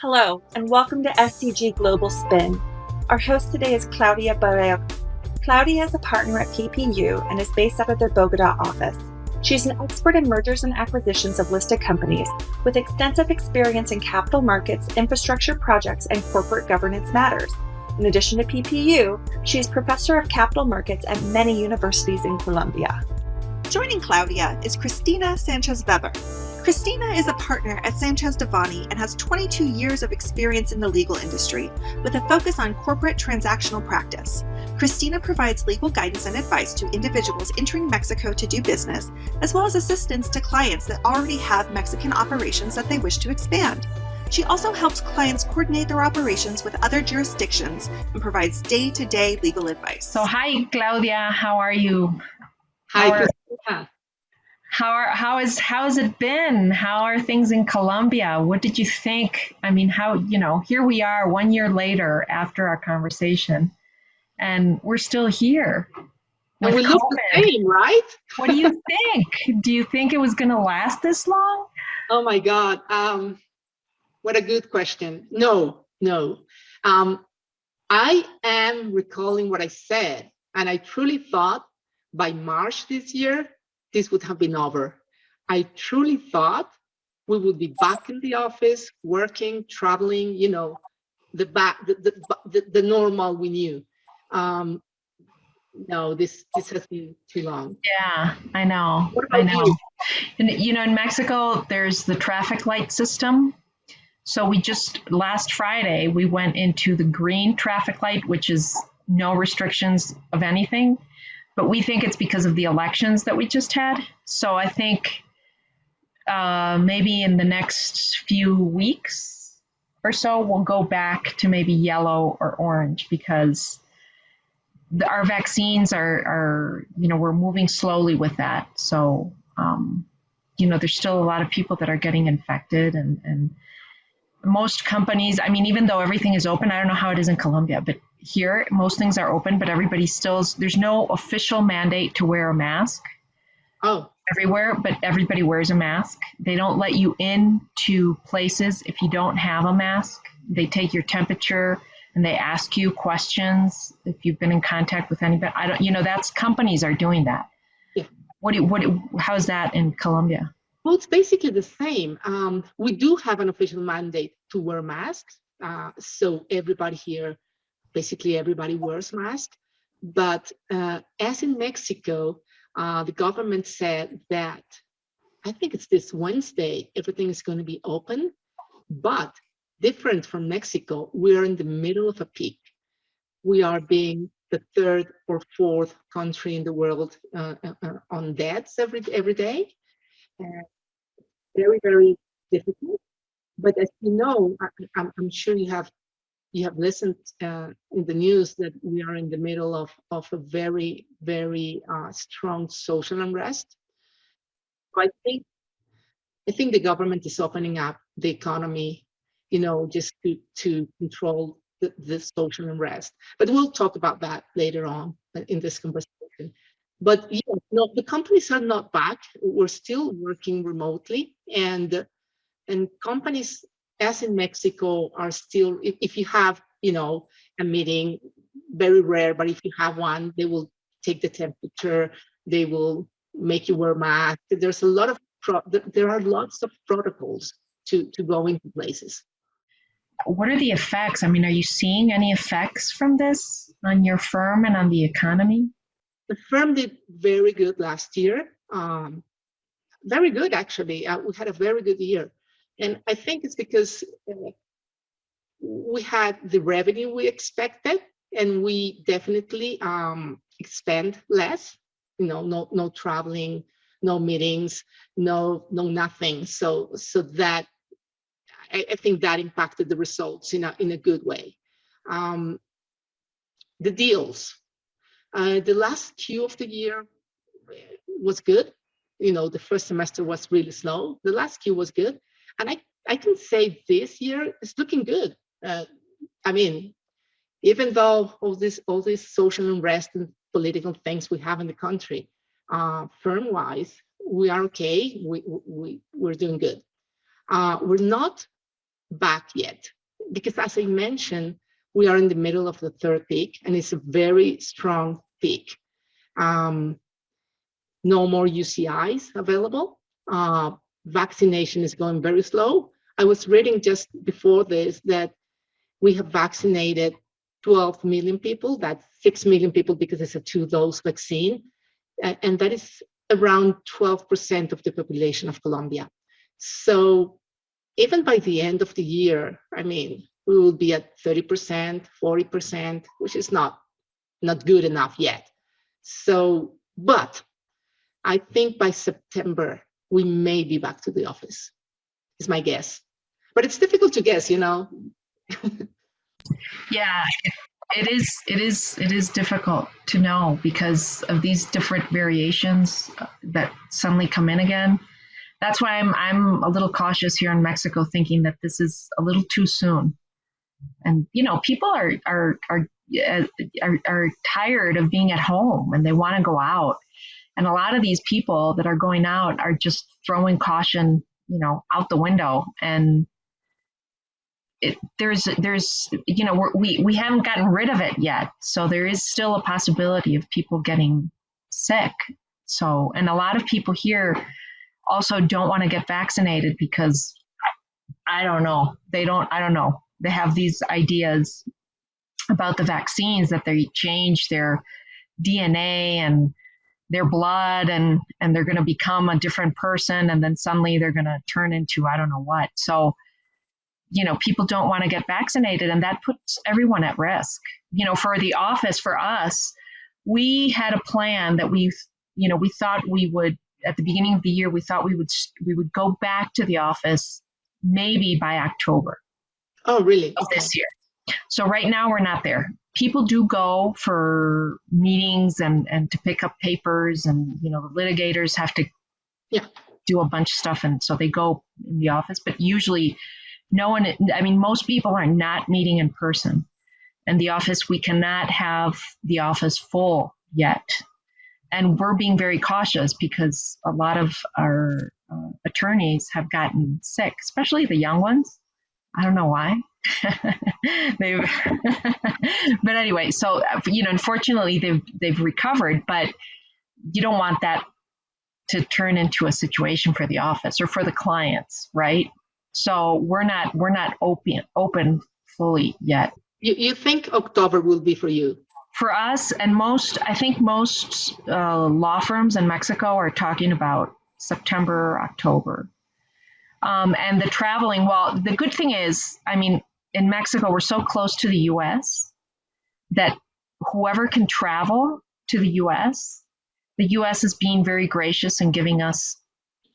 Hello, and welcome to SCG Global Spin. Our host today is Claudia Barrero. Claudia is a partner at PPU and is based out of their Bogota office. She's an expert in mergers and acquisitions of listed companies with extensive experience in capital markets, infrastructure projects, and corporate governance matters. In addition to PPU, she is professor of capital markets at many universities in Colombia. Joining Claudia is Cristina Sánchez-Vebber. Cristina is a partner at Sánchez Devanny and has 22 years of experience in the legal industry, with a focus on corporate transactional practice. Cristina provides legal guidance and advice to individuals entering Mexico to do business, as well as assistance to clients that already have Mexican operations that they wish to expand. She also helps clients coordinate their operations with other jurisdictions and provides day-to-day legal advice. So hi, Claudia. How are you? Hi, Cristina. How's it been? How are things in Colombia? What did you think? I mean, here we are 1 year later after our conversation, and we're still here. And we look the same, right? What do you think? Do you think it was going to last this long? Oh my God. What a good question. No. I am recalling what I said, and I truly thought by March this year, this would have been over. I truly thought we would be back in the office, working, traveling, the normal we knew. No, this has been too long. Yeah, I know. What about you? And, in Mexico, there's the traffic light system. So last Friday, we went into the green traffic light, which is no restrictions of anything. But we think it's because of the elections that we just had. So I think maybe in the next few weeks or so, we'll go back to maybe yellow or orange because our vaccines are we're moving slowly with that. So, there's still a lot of people that are getting infected and most companies, even though everything is open, I don't know how it is in Colombia, but here, most things are open, but there's no official mandate to wear a mask. Oh. Everywhere, but everybody wears a mask. They don't let you into places if you don't have a mask. They take your temperature and they ask you questions if you've been in contact with anybody. That's companies are doing that. Yeah. How's that in Colombia? Well, it's basically the same. We do have an official mandate to wear masks. So everybody here, basically everybody wears masks. But as in Mexico, the government said that, I think it's this Wednesday, everything is going to be open. But different from Mexico, we're in the middle of a peak. We are being the third or fourth country in the world on deaths every day. Very, very difficult. But as you know, I'm sure you have listened in the news that we are in the middle of a very, very strong social unrest. So I think the government is opening up the economy, just to control the social unrest. But we'll talk about that later on in this conversation. But no, the companies are not back. We're still working remotely, and companies, as in Mexico, are still. If you have, a meeting, very rare, but if you have one, they will take the temperature. They will make you wear masks. There's a lot of there are lots of protocols to go into places. What are the effects? Are you seeing any effects from this on your firm and on the economy? The firm did very good last year. Very good, actually. We had a very good year. And I think it's because we had the revenue we expected, and we definitely expend less. No traveling, no meetings, no nothing. So that I think that impacted the results in a good way. The deals. The last Q of the year was good. The first semester was really slow. The last Q was good. And I can say this year is looking good. Even though all this social unrest and political things we have in the country, firm-wise, we are okay. We're doing good. We're not back yet. Because as I mentioned, we are in the middle of the third peak, and it's a very strong peak. No more UCIs available. Vaccination is going very slow. I was reading just before this that we have vaccinated 12 million people. That's 6 million people because it's a 2-dose vaccine. And that is around 12% of the population of Colombia. So even by the end of the year, I mean, we will be at 30%, 40%, which is not good enough yet. So, but I think by September, we may be back to the office, is my guess. But it's difficult to guess, you know. Yeah, it is difficult to know because of these different variations that suddenly come in again. That's why I'm a little cautious here in Mexico, thinking that this is a little too soon. And you know, people are tired of being at home and they want to go out. And a lot of these people that are going out are just throwing caution, you know, out the window. And there's you know, we haven't gotten rid of it yet, so there is still a possibility of people getting sick. So, and a lot of people here also don't want to get vaccinated because I don't know, they have these ideas about the vaccines that they change their DNA and their blood and they're going to become a different person, and then suddenly they're going to turn into I don't know what. So, you know, people don't want to get vaccinated, and that puts everyone at risk. You know, for the office, for us, we had a plan that we thought we would, at the beginning of the year, we thought we would go back to the office maybe by October. Oh, really? Of this year. So right now we're not there. People do go for meetings and to pick up papers, and you know, the litigators have to do a bunch of stuff, and so they go in the office. But usually, most people are not meeting in person. And the office, we cannot have the office full yet. And we're being very cautious because a lot of our attorneys have gotten sick, especially the young ones. I don't know why. But anyway, so, you know, unfortunately they've recovered, but you don't want that to turn into a situation for the office or for the clients, right? So we're not open fully yet. You think October will be for you? For us, and I think most law firms in Mexico are talking about September, October. And the traveling, well, the good thing is, I mean, in Mexico, we're so close to the US that whoever can travel to the US is being very gracious in giving us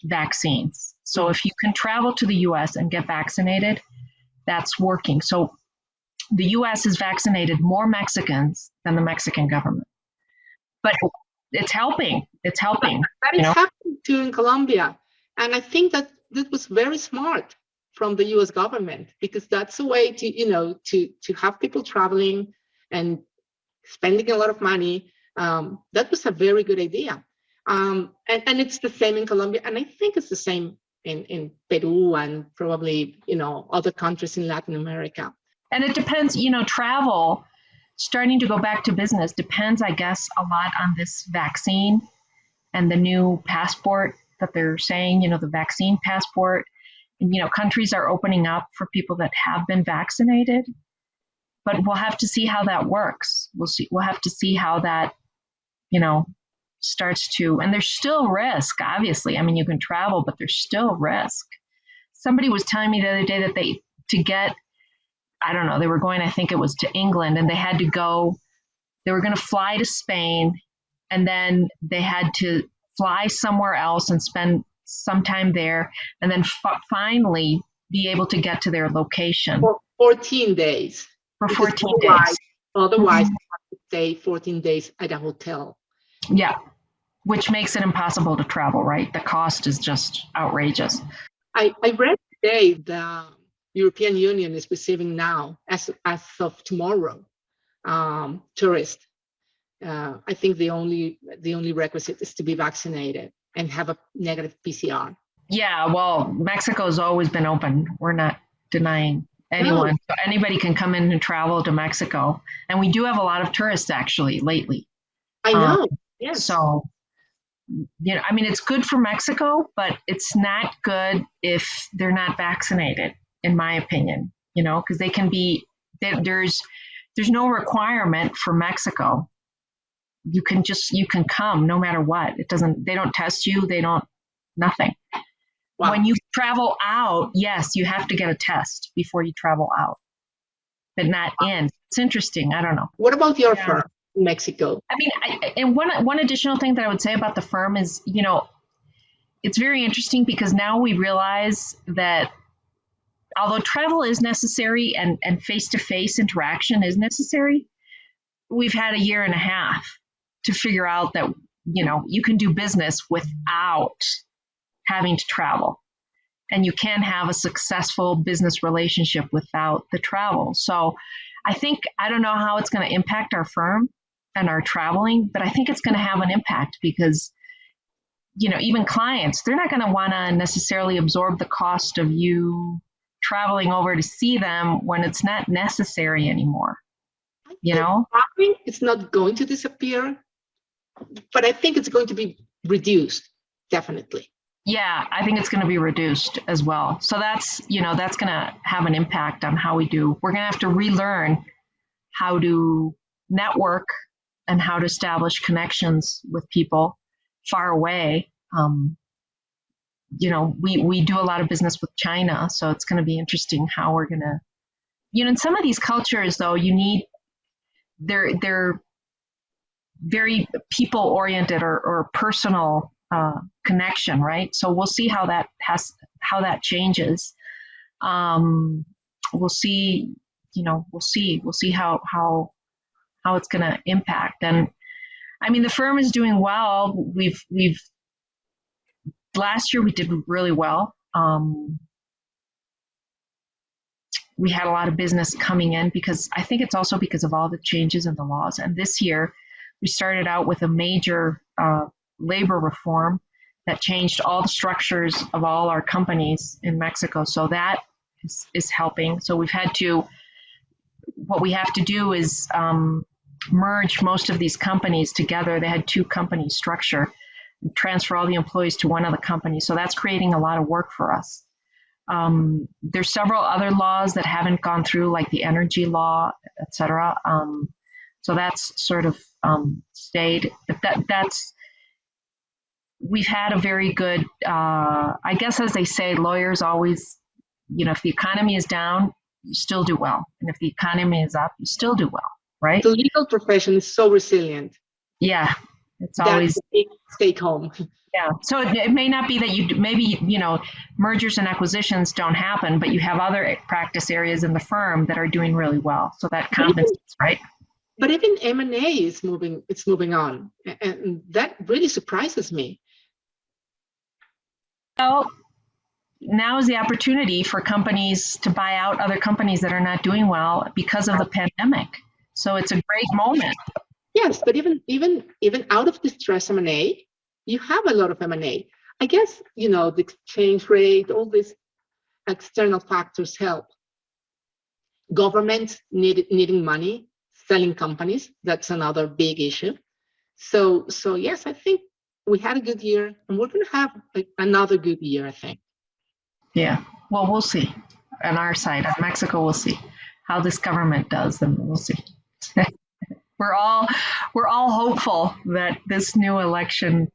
vaccines. So if you can travel to the US and get vaccinated, that's working. So the US has vaccinated more Mexicans than the Mexican government. But it's helping. It's helping. That is happening too in Colombia. And I think that was very smart from the US government, because that's a way to, you know, to have people traveling and spending a lot of money. That was a very good idea. And it's the same in Colombia. And I think it's the same in Peru and probably, you know, other countries in Latin America. And it depends, you know, travel, starting to go back to business depends, I guess, a lot on this vaccine and the new passport that they're saying, you know, the vaccine passport. And, you know, countries are opening up for people that have been vaccinated, but we'll have to see how that works. We'll have to see how that, you know, starts to, and there's still risk, obviously. I mean, you can travel, but there's still risk. Somebody was telling me the other day that to get, I don't know, they were going, I think it was to England, and they were going to fly to Spain, and then they had to fly somewhere else and spend some time there, and then finally be able to get to their location. For 14 days. For 14 days. Otherwise, you have to stay 14 days at a hotel. Yeah, which makes it impossible to travel, right? The cost is just outrageous. I read today the European Union is receiving now, as of tomorrow, tourists. I think the only requisite is to be vaccinated and have a negative PCR. Yeah, well, Mexico's always been open. We're not denying anyone. So anybody can come in and travel to Mexico. And we do have a lot of tourists actually lately. I know. Yes. So, I mean, it's good for Mexico, but it's not good if they're not vaccinated, in my opinion, because they can be, there's no requirement for Mexico. You can come no matter what. They don't test you. Nothing. Wow. When you travel out, yes, you have to get a test before you travel out, but not in. It's interesting. I don't know. What about your firm in Mexico? I mean, and one additional thing that I would say about the firm is, it's very interesting because now we realize that although travel is necessary and face-to-face interaction is necessary, we've had a year and a half to figure out that, you can do business without having to travel, and you can have a successful business relationship without the travel. So I don't know how it's going to impact our firm and our traveling, but I think it's going to have an impact because, even clients, they're not going to want to necessarily absorb the cost of you traveling over to see them when it's not necessary anymore. I think it's not going to disappear, but I think it's going to be reduced, definitely. Yeah, I think it's going to be reduced as well. So that's going to have an impact on how we do. We're going to have to relearn how to network and how to establish connections with people far away. We do a lot of business with China, so it's going to be interesting how we're going to, in some of these cultures though, they're very people oriented or personal connection, right? So we'll see how that changes. We'll see, we'll see how it's going to impact. And I mean, the firm is doing well. Last year we did really well. We had a lot of business coming in because I think it's also because of all the changes in the laws. And this year we started out with a major labor reform that changed all the structures of all our companies in Mexico. So that is helping. So what we have to do is merge most of these companies together. They had 2 company structure, transfer all the employees to one of the companies. So that's creating a lot of work for us. There's several other laws that haven't gone through, like the energy law, et cetera. So that's sort of stayed. But we've had a very good, I guess, as they say, lawyers always, if the economy is down, you still do well. And if the economy is up, you still do well, right? The legal profession is so resilient. Yeah, it's always. That's a big take home. Yeah, so it may not be that mergers and acquisitions don't happen, but you have other practice areas in the firm that are doing really well. So that compensates, right? But even M&A is moving on. And that really surprises me. Well, now is the opportunity for companies to buy out other companies that are not doing well because of the pandemic. So it's a great moment. Yes, but even out of distress M&A, you have a lot of M&A. I guess, the exchange rate, all these external factors help. Governments needing money, selling companies, that's another big issue. So yes, I think we had a good year, and we're going to have another good year, I think. Yeah, well, we'll see. On our side, on Mexico, we'll see how this government does, and we'll see. We're all hopeful that this new election,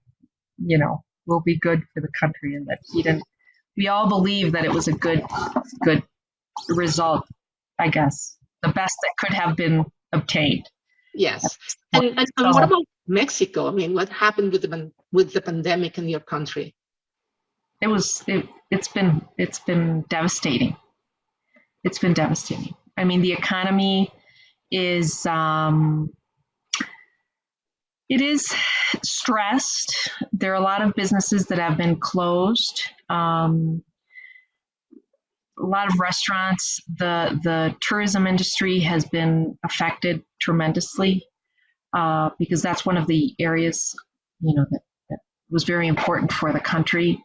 will be good for the country, and that we all believe that it was a good result, I guess, the best that could have been obtained. Yes. And what about Mexico? I mean, what happened with the pandemic in your country? It's been devastating. It's been devastating. I mean, the economy is it is stressed. There are a lot of businesses that have been closed. A lot of restaurants. The tourism industry has been affected tremendously because that's one of the areas, that was very important for the country.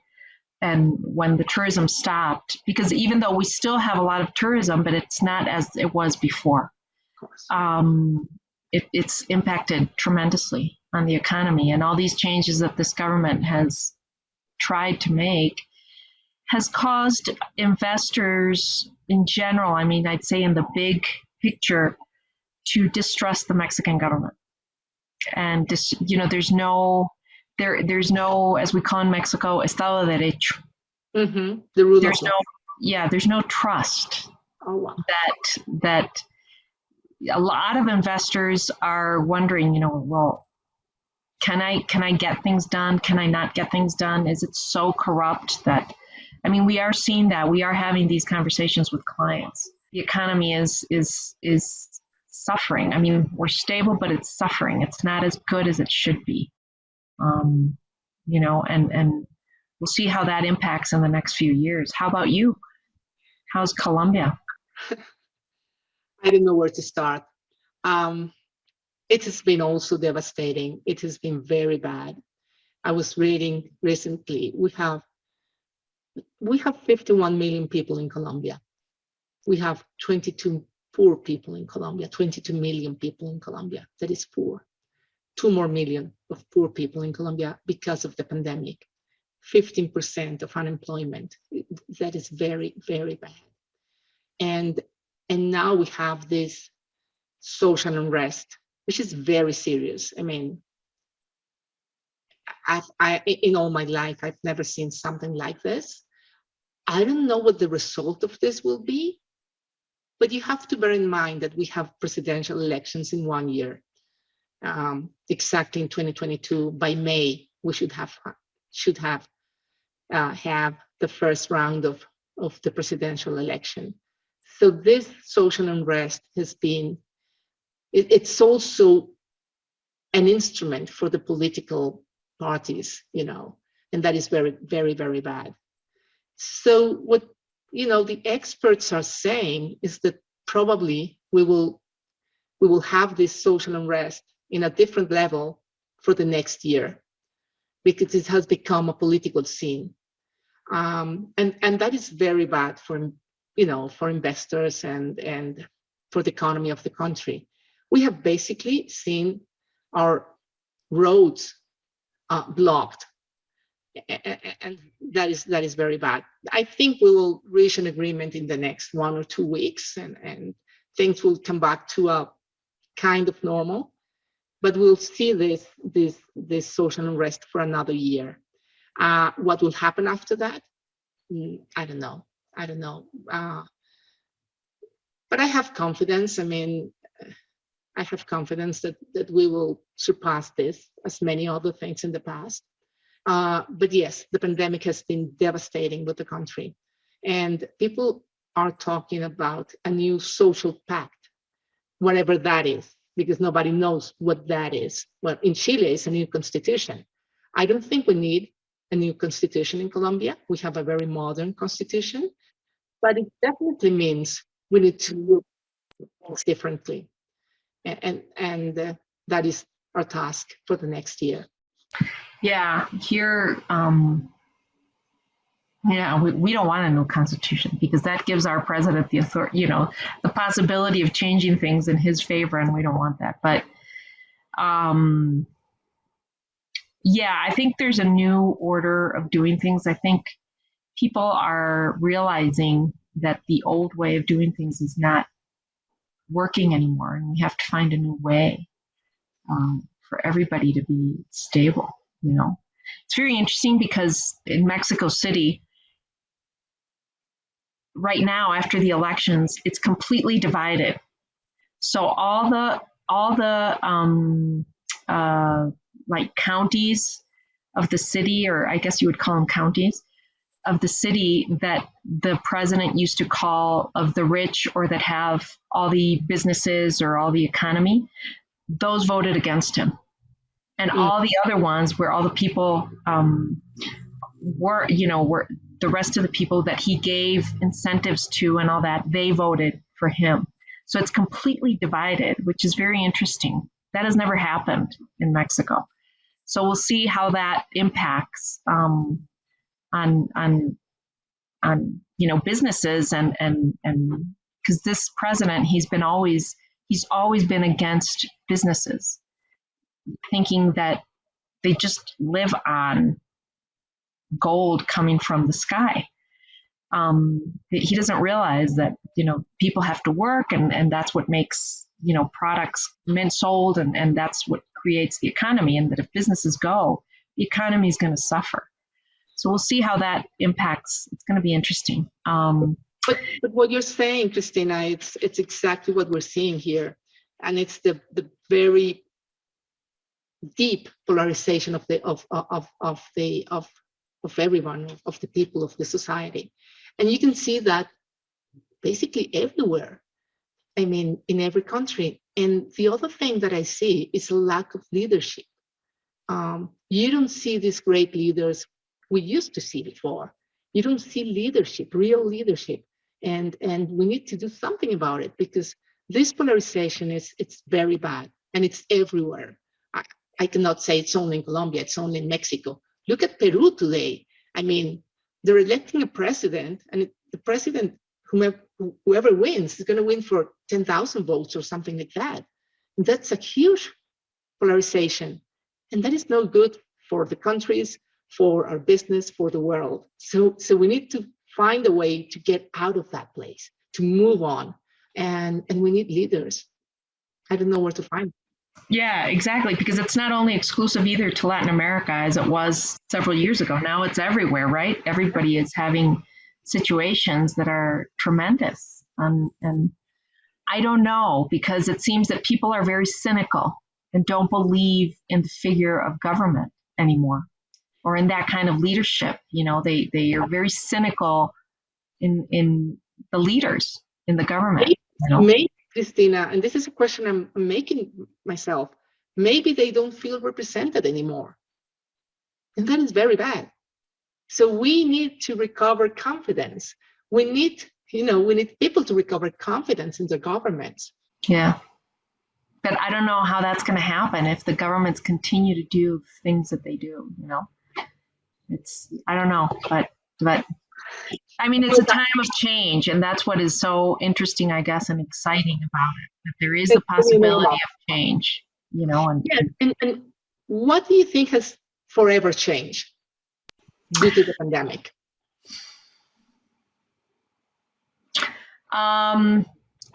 And when the tourism stopped, because even though we still have a lot of tourism, but it's not as it was before, Of course. it's impacted tremendously on the economy. And all these changes that this government has tried to make has caused investors in general, I mean, I'd say in the big picture, to distrust the Mexican government. And there's no, as we call in Mexico, Estado de Derecho. Mm-hmm. The rule There's of law. there's no trust. Oh, wow. that a lot of investors are wondering, well, can I get things done? Can I not get things done? Is it so corrupt that, I mean, we are seeing that. We are having these conversations with clients. The economy is suffering. I mean, we're stable, but it's suffering. It's not as good as it should be. And we'll see how that impacts in the next few years. How about you? How's Colombia? I don't know where to start. It has been also devastating. It has been very bad. I was reading recently, we have 51 million people in Colombia. We have 22 poor people in Colombia, 22 million people in Colombia. That is poor. 2 more million of poor people in Colombia because of the pandemic. 15% of unemployment. That is very, very bad. And now we have this social unrest, which is very serious. I mean, in all my life, I've never seen something like this. I don't know what the result of this will be, but you have to bear in mind that we have presidential elections in 1 year. Exactly in 2022, by May, we should have the first round of the presidential election. So this social unrest has been, it's also an instrument for the political parties, and that is very, very, very bad. So what, the experts are saying is that probably we will have this social unrest in a different level for the next year, because it has become a political scene. And that is very bad for investors and for the economy of the country. We have basically seen our roads blocked, and that is very bad. I think we will reach an agreement in the next 1 or 2 weeks, and things will come back to a kind of normal, but we'll see this social unrest for another year. What will happen after that? I don't know. But I have confidence. I mean, I have confidence that we will surpass this, as many other things in the past. But yes, the pandemic has been devastating with the country. And people are talking about a new social pact, whatever that is, because nobody knows what that is. Well, in Chile, it's a new constitution. I don't think we need a new constitution in Colombia. We have a very modern constitution, but it definitely means we need to look at things differently. And that is our task for the next year. Yeah, here, we don't want a new constitution, because that gives our president the authority, the possibility of changing things in his favor, and we don't want that. But I think there's a new order of doing things. I think people are realizing that the old way of doing things is not working anymore, and we have to find a new way for everybody to be stable. It's very interesting, because in Mexico City right now, after the elections, it's completely divided. So all the like counties of the city, or I guess you would call them counties of the city, that the president used to call of the rich, or that have all the businesses or all the economy, those voted against him. And all the other ones, where all the people were the rest of the people that he gave incentives to and all that, they voted for him. So it's completely divided, which is very interesting. That has never happened in Mexico. So we'll see how that impacts on businesses and because this president, he's always been against businesses, thinking that they just live on gold coming from the sky. He doesn't realize that people have to work, and that's what makes products sold, and that's what creates the economy. And that if businesses go, the economy is going to suffer. So we'll see how that impacts. It's going to be interesting. But what you're saying, Cristina, it's exactly what we're seeing here, and it's the very deep polarization of everyone, of the people, of the society. And you can see that basically everywhere. I mean, in every country. And the other thing that I see is a lack of leadership. You don't see these great leaders we used to see before. You don't see leadership, real leadership. And we need to do something about it, because this polarization it's very bad, and it's everywhere. I cannot say it's only in Colombia, it's only in Mexico. Look at Peru today. I mean, they're electing a president, and the president, whoever wins, is going to win for 10,000 votes or something like that. And that's a huge polarization. And that is no good for the countries, for our business, for the world. So we need to find a way to get out of that place, to move on. And we need leaders. I don't know where to find them. Yeah, exactly, because it's not only exclusive either to Latin America as it was several years ago. Now it's everywhere, right? Everybody is having situations that are tremendous. And I don't know, because it seems that people are very cynical and don't believe in the figure of government anymore, or in that kind of leadership. They are very cynical in the leaders in the government. Maybe, Cristina, and this is a question I'm making myself, maybe they don't feel represented anymore. And that is very bad. So we need to recover confidence. We need people to recover confidence in their governments. Yeah. But I don't know how that's going to happen if the governments continue to do things that they do, I don't know, but I mean, it's a time of change, and that's what is so interesting, I guess, and exciting about it, that there is a possibility of change, And what do you think has forever changed due to the pandemic? I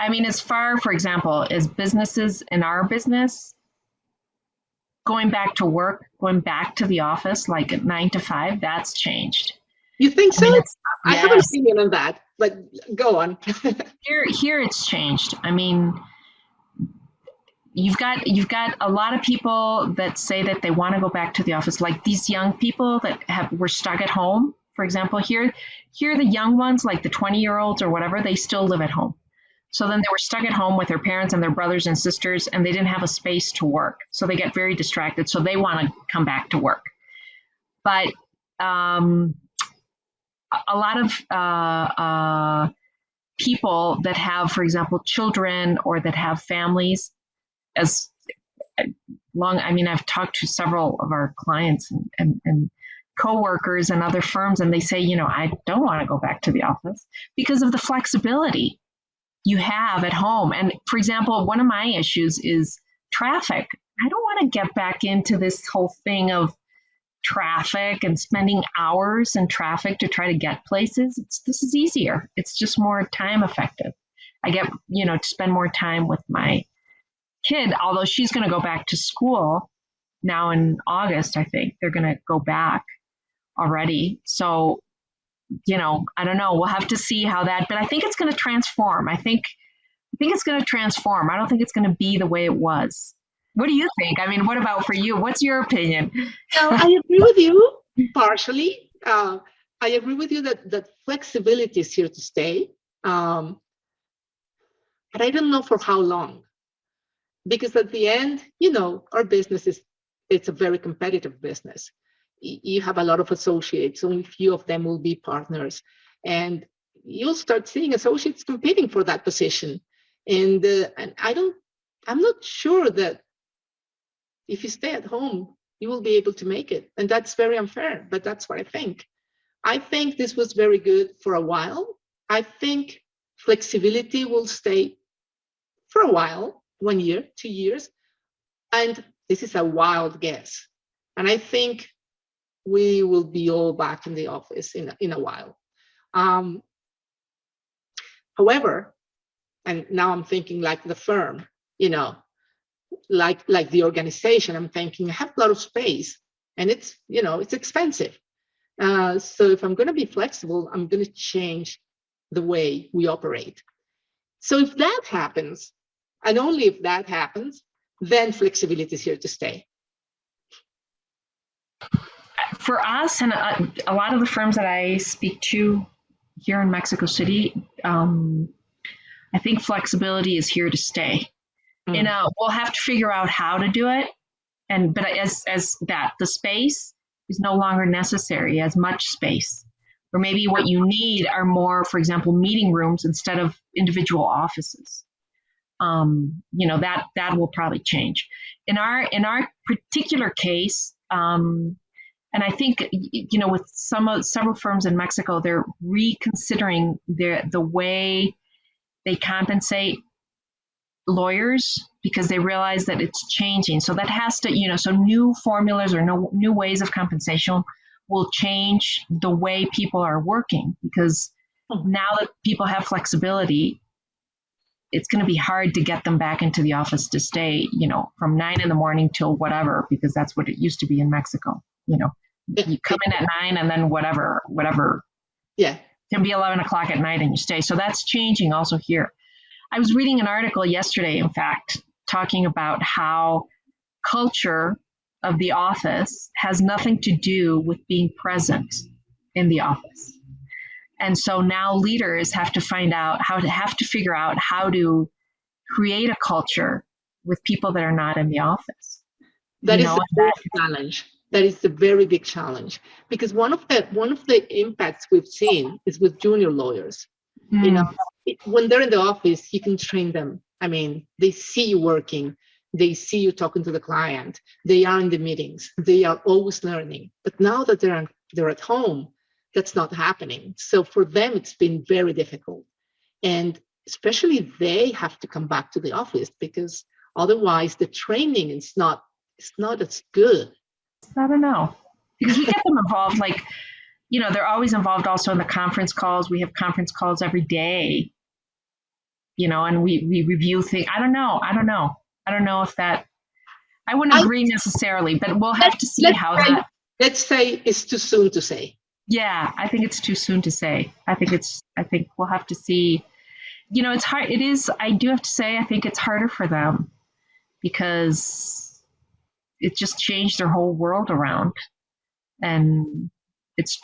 mean, as far, for example, as businesses in our business, going back to work, going back to the office, like at 9 to 5, that's changed. You think so? I have an Yes. opinion on that, but go on. Here it's changed. I mean, you've got a lot of people that say that they want to go back to the office, like these young people that were stuck at home. For example, here the young ones, like the 20-year-olds or whatever, they still live at home. So then they were stuck at home with their parents and their brothers and sisters, and they didn't have a space to work. So they get very distracted. So they want to come back to work. But a lot of people that have, for example, children or that have families, I've talked to several of our clients and coworkers and other firms, and they say, I don't want to go back to the office because of the flexibility you have at home. And for example, one of my issues is traffic. I don't want to get back into this whole thing of traffic and spending hours in traffic to try to get places. This is easier. It's just more time effective. I get, to spend more time with my kid, although she's going to go back to school now in August. I think they're going to go back already. So, I don't know. We'll have to see how that, but I think it's going to transform. I think it's going to transform. I don't think it's going to be the way it was. What do you think? I mean, what about for you? What's your opinion? I agree with you partially. I agree with you that flexibility is here to stay. But I don't know for how long. Because at the end, our business it's a very competitive business. You have a lot of associates, only few of them will be partners. And you'll start seeing associates competing for that position. And I'm not sure that if you stay at home, you will be able to make it. And that's very unfair, but that's what I think. I think this was very good for a while. I think flexibility will stay for a while, 1 year, 2 years. And this is a wild guess. And I think we will be all back in the office in a while. However, and now I'm thinking like the firm, like the organization, I'm thinking I have a lot of space and it's expensive. So if I'm going to be flexible, I'm going to change the way we operate. So if that happens, and only if that happens, then flexibility is here to stay. For us, and a lot of the firms that I speak to here in Mexico City, I think flexibility is here to stay. We'll have to figure out how to do it. But as that, the space is no longer necessary, as much space. Or maybe what you need are more, for example, meeting rooms instead of individual offices. That will probably change. In our particular case, and I think, with several firms in Mexico, they're reconsidering the way they compensate lawyers because they realize that it's changing. So that has to, so new formulas or new ways of compensation will change the way people are working, because now that people have flexibility, it's going to be hard to get them back into the office to stay, from 9 a.m. till whatever, because that's what it used to be in Mexico. You come in at 9 and then whatever. Yeah. It can be 11 o'clock at night and you stay. So that's changing also here. I was reading an article yesterday, in fact, talking about how culture of the office has nothing to do with being present in the office. And so now leaders have to figure out how to create a culture with people that are not in the office. That is the big challenge. That is the very big challenge, because one of the impacts we've seen is with junior lawyers. When they're in the office, you can train them. I mean, they see you working, they see you talking to the client, they are in the meetings, they are always learning. But now that they're at home, that's not happening. So for them, it's been very difficult, and especially they have to come back to the office because otherwise the training is not as good. I don't know, because we get them involved, they're always involved also in the conference calls. We have conference calls every day, and we review things. I don't know if that, I wouldn't agree necessarily, but we'll have to see how that. Let's say it's too soon to say. Yeah, I think it's too soon to say. I think we'll have to see. It's hard. It is, I do have to say, I think it's harder for them because it just changed their whole world around. And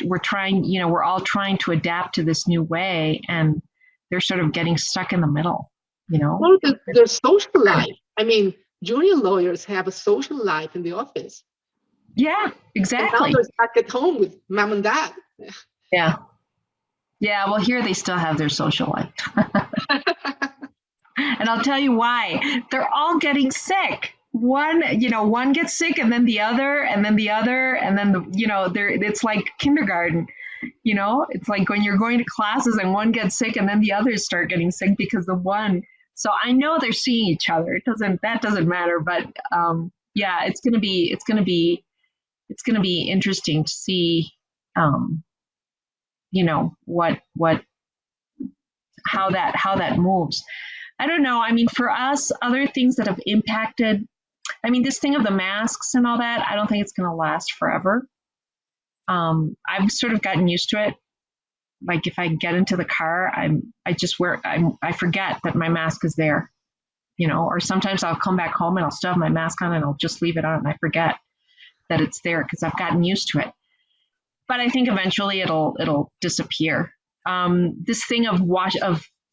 we're all trying to adapt to this new way, and they're sort of getting stuck in the middle, Well, their social life. I mean, junior lawyers have a social life in the office. Yeah, exactly. And now they're stuck at home with mom and dad. Yeah. Yeah, well, here they still have their social life. And I'll tell you why. They're all getting sick. One gets sick, and then the other, and then the other, and then it's like kindergarten. It's like when you're going to classes and one gets sick, and then the others start getting sick because the one. So I know they're seeing each other. That doesn't matter, but yeah, it's gonna be interesting to see, how that moves. I don't know. I mean, for us, other things that have impacted. I mean, this thing of the masks and all that, I don't think it's going to last forever. I've sort of gotten used to it. Like if I get into the car, I forget that my mask is there, or sometimes I'll come back home and I'll still have my mask on and I'll just leave it on and I forget that it's there because I've gotten used to it. But I think eventually it'll disappear. This thing of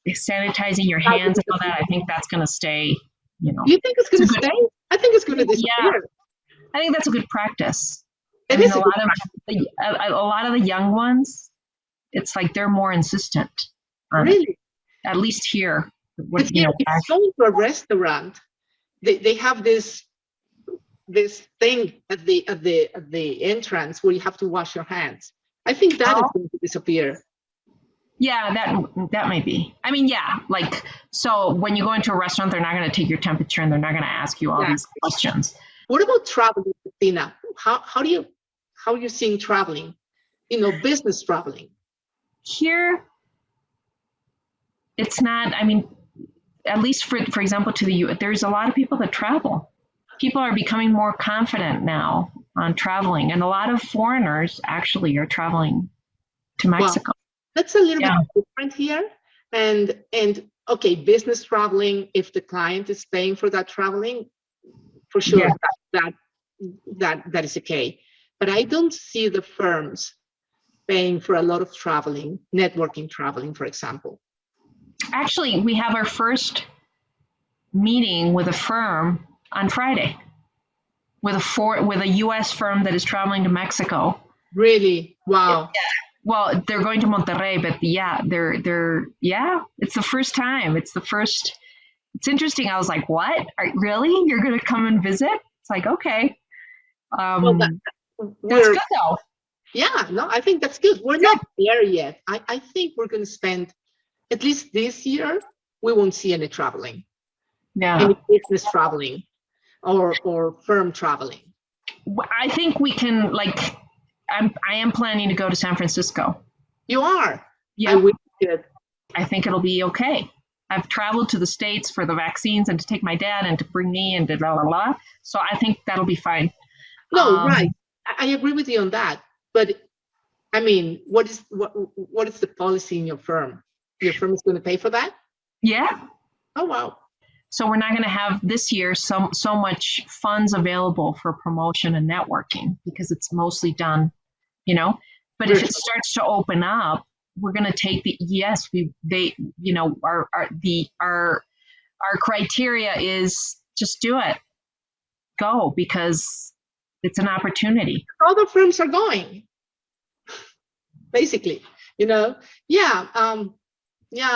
sanitizing your hands and all that, I think that's going to stay. You think it's going to stay? I think it's going to disappear. Yeah, I think that's a good practice. A lot of the young ones, it's like they're more insistent. Really? At least here. If you go to a restaurant, they have this thing at the entrance where you have to wash your hands. I think that is Oh. going to disappear. Yeah, that might be. I mean, yeah, like, so when you go into a restaurant, they're not going to take your temperature and they're not going to ask you all Yeah. these questions. What about traveling, Cristina? How are you seeing traveling? Business traveling. Here, it's not, I mean, at least for example, to the U.S., there's a lot of people that travel. People are becoming more confident now on traveling, and a lot of foreigners actually are traveling to Mexico. Well, that's a little Yeah. bit different here. And okay, business traveling, if the client is paying for that traveling, for sure, Yeah. that is okay. But I don't see the firms paying for a lot of traveling, networking traveling, for example. Actually, we have our first meeting with a firm on Friday with a U.S. firm that is traveling to Mexico. Really? Wow. Well, they're going to Monterrey, but yeah, it's the first time. It's interesting. I was like, what? Really? You're going to come and visit? It's like, okay. Well, That's good though. Yeah, no, I think that's good. We're not there yet. I think we're going to spend, at least this year, we won't see any traveling. Yeah. Any business traveling or firm traveling. I think we can, like, I am planning to go to San Francisco. You are? Yeah. I wish you did. I think it'll be okay. I've traveled to the States for the vaccines and to take my dad and to bring me and blah, blah, blah. So I think that'll be fine. No, right. I agree with you on that. But I mean, what is the policy in your firm? Your firm is going to pay for that? Yeah. Oh, wow. So we're not going to have this year so much funds available for promotion and networking because it's mostly done, But if it starts to open up, we're going to take our criteria is just do it, go, because it's an opportunity. Other firms are going, basically, Yeah,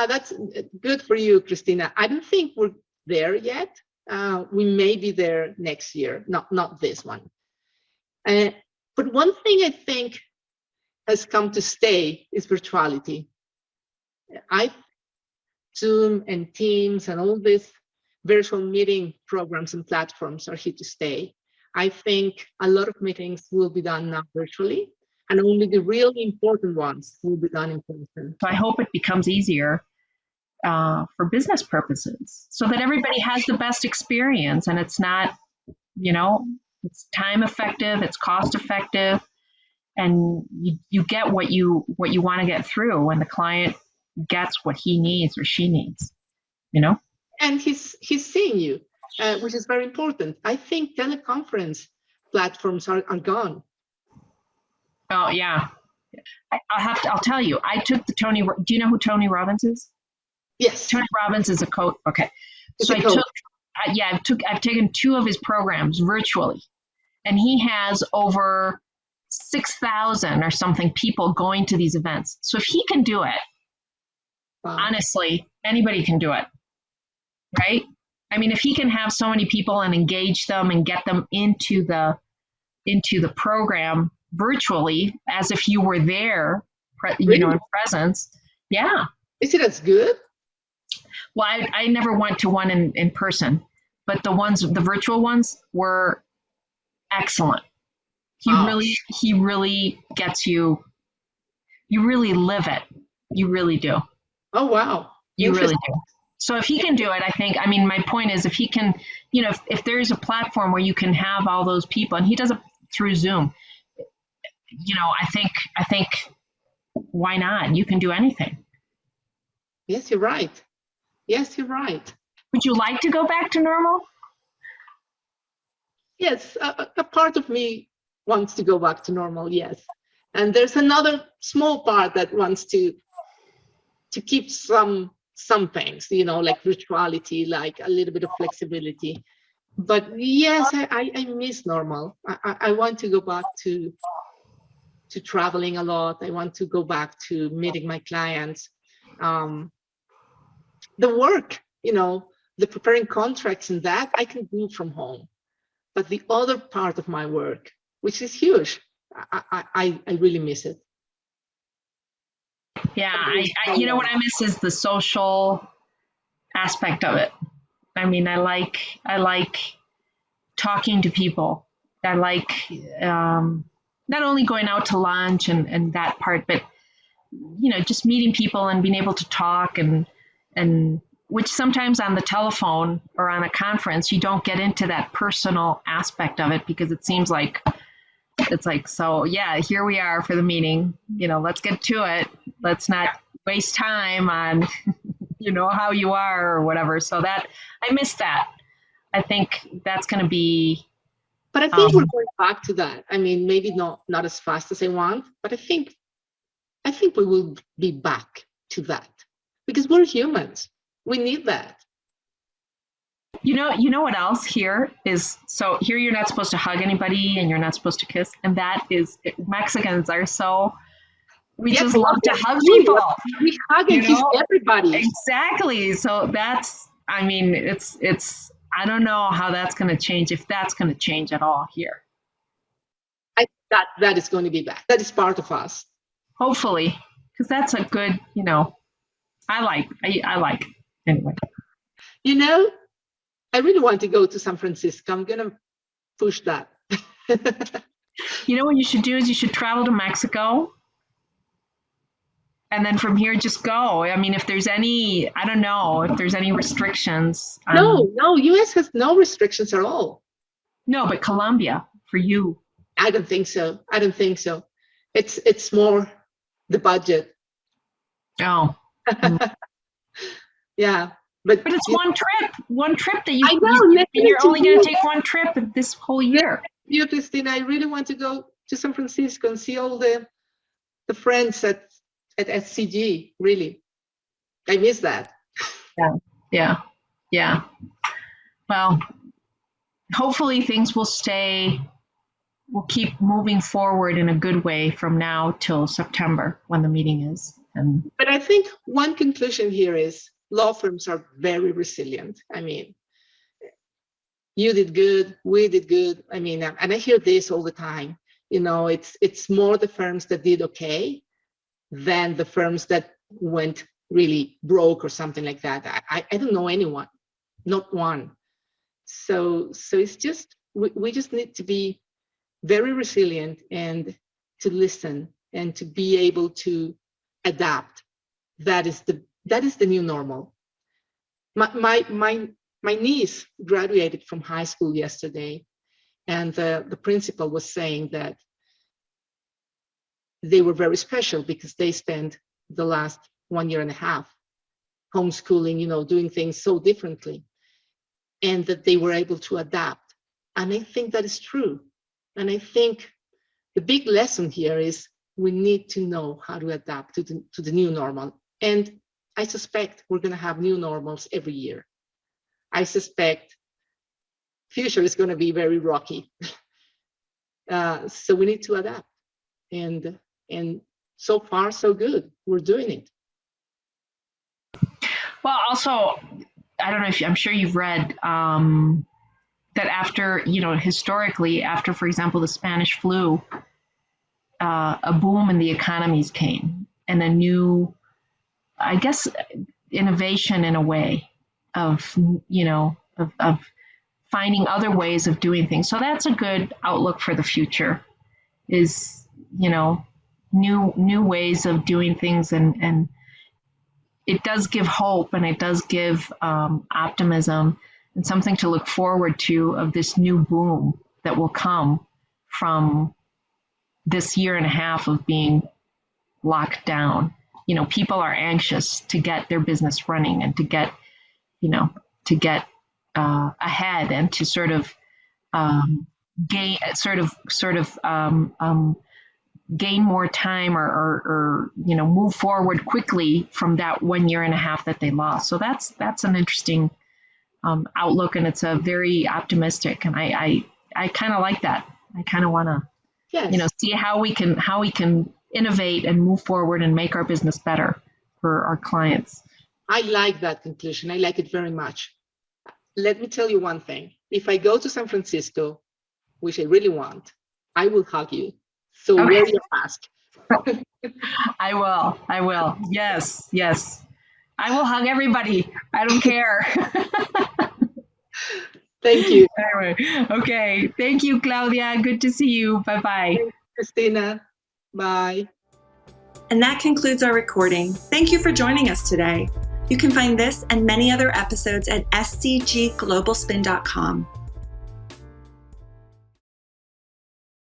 that's good for you, Cristina. I don't think we're there yet. We may be there next year, not this one. But one thing I think has come to stay is virtuality. Zoom and Teams and all these virtual meeting programs and platforms are here to stay. I think a lot of meetings will be done now virtually, and only the really important ones will be done in person. So I hope it becomes easier for business purposes so that everybody has the best experience, and it's not, it's time effective, it's cost effective, and you get what you want to get through when the client gets what he needs or she needs, And he's seeing you, which is very important. I think teleconference platforms are gone. Oh yeah, I'll tell you. I took the Tony. Do you know who Tony Robbins is? Yes. Tony Robbins is a coach. Okay, so I've taken 2 of his programs virtually, and he has over 6,000 or something people going to these events. So if he can do it, honestly, anybody can do it, right? I mean, if he can have so many people and engage them and get them into the program virtually, as if you were there, in presence. Yeah. Is it as good? Well, I never went to one in person, but the virtual ones were excellent. He really gets you. You really live it. You really do. Oh, wow. You really do. So if he can do it, I think, my point is if he can, if there's a platform where you can have all those people, and he does it through Zoom, I think why not? You can do anything. Yes, you're right. Would you like to go back to normal? Yes, a part of me wants to go back to normal, yes. And there's another small part that wants to keep some things, like virtuality, like a little bit of flexibility. But yes, I miss normal. I want to go back to traveling a lot. I want to go back to meeting my clients. The work, the preparing contracts and that, I can do from home. But the other part of my work, which is huge, I really miss it. Yeah, you know what I miss is the social aspect of it. I mean, I like talking to people. I like not only going out to lunch and that part, but just meeting people and being able to talk and which sometimes on the telephone or on a conference you don't get into that personal aspect of it because it seems like it's like, so yeah, here we are for the meeting. Let's get to it. Let's not waste time on how you are or whatever. So that I miss that. I think that's going to be. But I think we're going back to that. I mean, maybe not as fast as I want, but I think we will be back to that because we're humans. We need that. You know what else here is, so here you're not supposed to hug anybody and you're not supposed to kiss. And that is, Mexicans are so, we just love to hug people. We hug and kiss everybody. Exactly. So that's, I mean, it's, I don't know how that's going to change, if that's going to change at all here. That is going to be back. That is part of us. Hopefully, because that's a good, I like anyway. I really want to go to San Francisco. I'm going to push that. What you should do is you should travel to Mexico. And then from here, just go. I mean, if there's any, I don't know, if there's any restrictions. No, U.S. has no restrictions at all. No, but Colombia, for you. I don't think so. It's more the budget. Oh. Yeah. But it's one trip that you, I know, you're only going to take one trip this whole year. Yeah, Cristina, I really want to go to San Francisco and see all the friends at SCG, really. I miss that. Yeah. Well, hopefully things will we'll keep moving forward in a good way from now till September when the meeting is. But I think one conclusion here is law firms are very resilient. I mean, you did good, we did good. I mean, and I hear this all the time. It's more the firms that did okay than the firms that went really broke or something like that. I don't know anyone, not one. So it's just, we just need to be very resilient and to listen and to be able to adapt. That is the new normal. My niece graduated from high school yesterday, and the principal was saying that they were very special because they spent the last 1.5 years homeschooling, doing things so differently, and that they were able to adapt. And I think that is true. And I think the big lesson here is we need to know how to adapt to the new normal. And I suspect we're going to have new normals every year. I suspect future is going to be very rocky. So we need to adapt. And so far, so good. We're doing it. Well, also, I don't know if I'm sure you've read that after, historically, after, for example, the Spanish flu, a boom in the economies came and a new, I guess, innovation in a way of, of finding other ways of doing things. So that's a good outlook for the future is, new ways of doing things. And it does give hope and it does give optimism and something to look forward to of this new boom that will come from this 1.5 years of being locked down. People are anxious to get their business running and to get, ahead and to sort of gain, gain more time or move forward quickly from that 1.5 years that they lost. So that's an interesting outlook, and it's a very optimistic, and I kind of like that. I kind of want to see how we can innovate and move forward and make our business better for our clients. I like that conclusion. I like it very much. Let me tell you one thing. If I go to San Francisco, which I really want, I will hug you. So wear your mask. I will. Yes. I will hug everybody. I don't care. Thank you. Anyway, okay. Thank you, Claudia. Good to see you. Bye-bye. Thanks, Cristina. Bye. And that concludes our recording. Thank you for joining us today. You can find this and many other episodes at scgglobalspin.com.